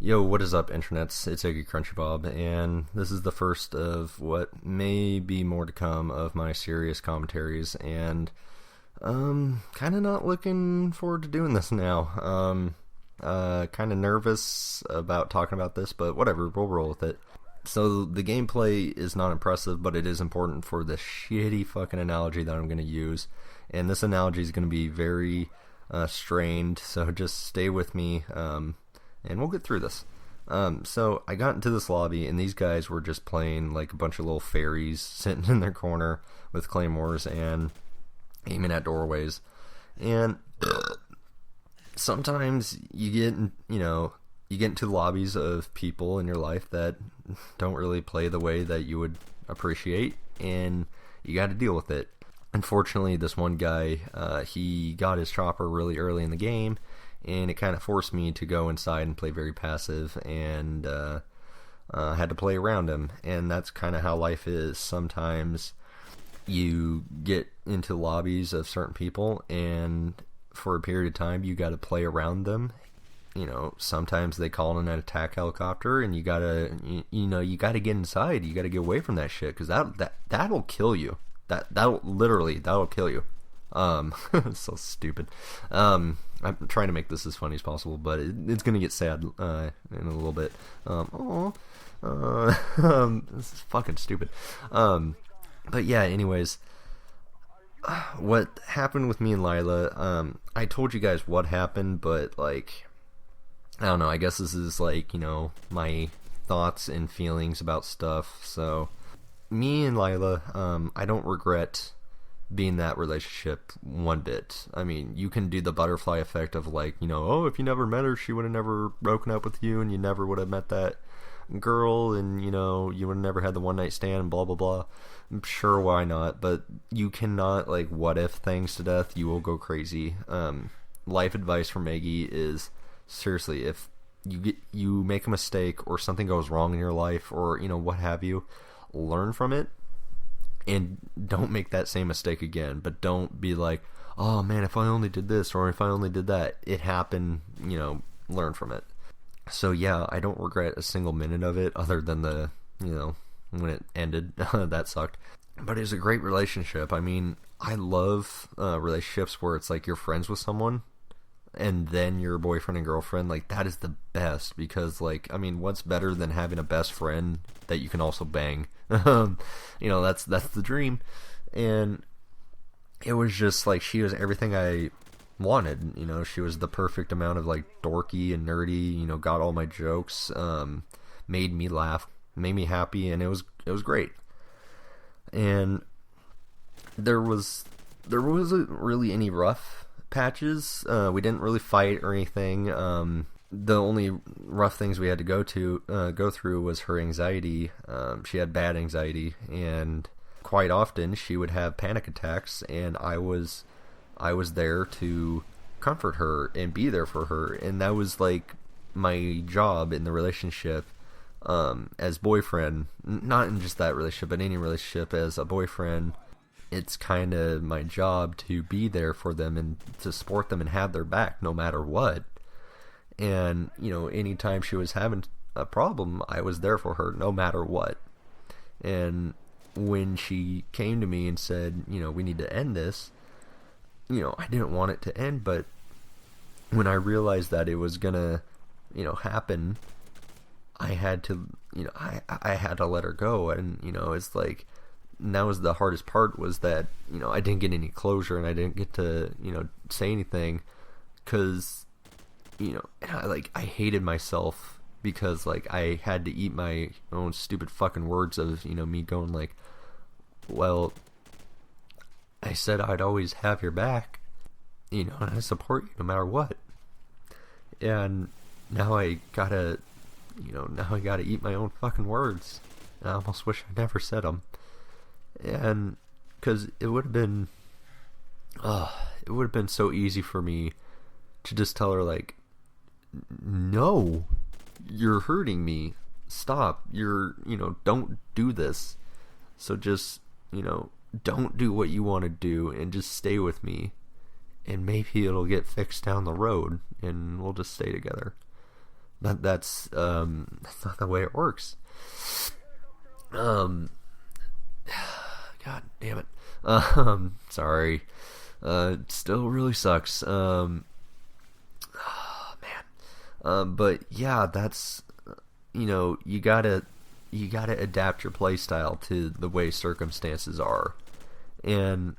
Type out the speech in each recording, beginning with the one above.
Yo, what is up, internets? It's Iggy Crunchy Bob, and this is the first of what may be more to come of my serious commentaries, and kind of not looking forward to doing this now. Kind of nervous about talking about this, but whatever, we'll roll with it. So the gameplay is not impressive, but it is important for the shitty fucking analogy that I'm going to use, and this analogy is going to be very strained, so just stay with me. And we'll get through this. So I got into this lobby, and these guys were just playing like a bunch of little fairies sitting in their corner with claymores and aiming at doorways. And sometimes you get, you get into lobbies of people in your life that don't really play the way that you would appreciate, and you got to deal with it. Unfortunately, this one guy, he got his chopper really early in the game, and it kind of forced me to go inside and play very passive, and had to play around him. And that's kind of how life is. Sometimes you get into lobbies of certain people, and for a period of time you got to play around them. Sometimes they call in an attack helicopter, and you gotta get inside. You gotta get away from that shit, because that'll kill you. That'll kill you. So stupid. I'm trying to make this as funny as possible, but it's gonna get sad in a little bit. This is fucking stupid. But yeah, anyways, what happened with me and Lila, I told you guys what happened, but like, I don't know, I guess this is like, my thoughts and feelings about stuff. So me and Lila, I don't regret being that relationship one bit. I mean, you can do the butterfly effect of like, oh, if you never met her, she would have never broken up with you, and you never would have met that girl, and you would have never had the one night stand, and blah blah blah. I'm sure, why not? But you cannot like what if things to death. You will go crazy. Life advice from Maggie is, seriously, if you make a mistake or something goes wrong in your life, or what have you, learn from it. And don't make that same mistake again. But don't be like, oh man, if I only did this, or if I only did that. It happened, learn from it. So yeah, I don't regret a single minute of it, other than the, when it ended. That sucked. But it was a great relationship. I mean, I love relationships where it's like you're friends with someone, and then your boyfriend and girlfriend. Like, that is the best, because like, I mean, what's better than having a best friend that you can also bang? That's the dream. And it was just like, she was everything I wanted. She was the perfect amount of like dorky and nerdy, got all my jokes, made me laugh, made me happy, and it was great. And there wasn't really any rough patches. We didn't really fight or anything. The only rough things we had to go through was her anxiety. She had bad anxiety, and quite often she would have panic attacks, and I was there to comfort her and be there for her. And that was like my job in the relationship, as boyfriend. Not in just that relationship, but any relationship as a boyfriend. It's kind of my job to be there for them and to support them and have their back no matter what. And, anytime she was having a problem, I was there for her no matter what. And when she came to me and said, we need to end this, I didn't want it to end, but when I realized that it was gonna, happen, I had to, I had to let her go. And, it's like, and that was the hardest part, was that, I didn't get any closure, and I didn't get to, say anything, because, I hated myself, because, like, I had to eat my own stupid fucking words of, me going like, well, I said I'd always have your back, and I support you no matter what. And now I gotta eat my own fucking words. I almost wish I never said them. And because it would have been so easy for me to just tell her, like, no, you're hurting me, stop, don't do this, so just, don't do what you want to do, and just stay with me, and maybe it'll get fixed down the road, and we'll just stay together. That's not the way it works. Um, God damn it. Sorry. It still really sucks. Man. But yeah, that's, you gotta adapt your playstyle to the way circumstances are. And,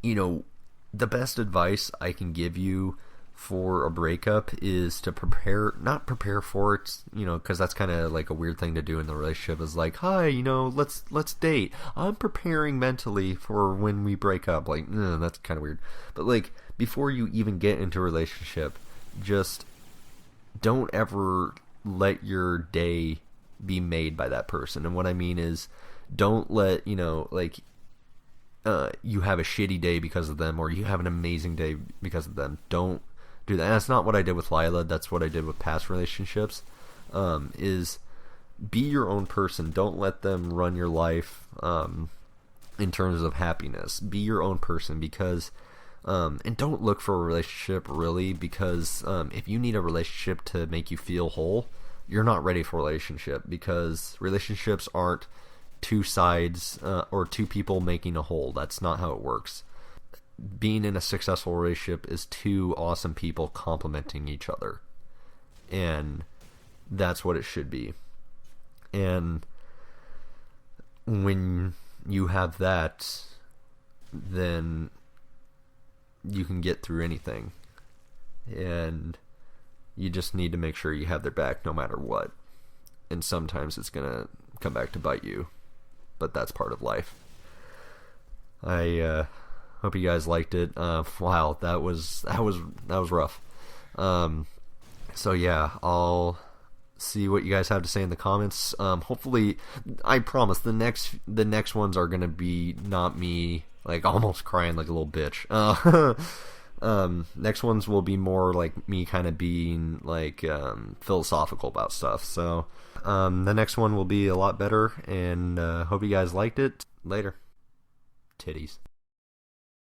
the best advice I can give you for a breakup is to not prepare for it, because that's kind of like a weird thing to do in the relationship, is like, hi, let's date. I'm preparing mentally for when we break up. Like, that's kind of weird. But like, before you even get into a relationship, just don't ever let your day be made by that person. And what I mean is, don't let, you have a shitty day because of them, or you have an amazing day because of them. Don't do that. And that's not what I did with Lila. That's what I did with past relationships. Is be your own person. Don't let them run your life in terms of happiness. Be your own person, because and don't look for a relationship really, because if you need a relationship to make you feel whole, you're not ready for a relationship, because relationships aren't two sides or two people making a whole. That's not how it works. Being in a successful relationship is two awesome people complementing each other, and that's what it should be. And when you have that, then you can get through anything, and you just need to make sure you have their back no matter what. And sometimes it's gonna come back to bite you, but that's part of life. I hope you guys liked it. Wow, that was rough. So yeah, I'll see what you guys have to say in the comments. Hopefully, I promise the next ones are gonna be not me like almost crying like a little bitch. Next ones will be more like me kind of being like philosophical about stuff. So the next one will be a lot better, and hope you guys liked it. Later. Titties.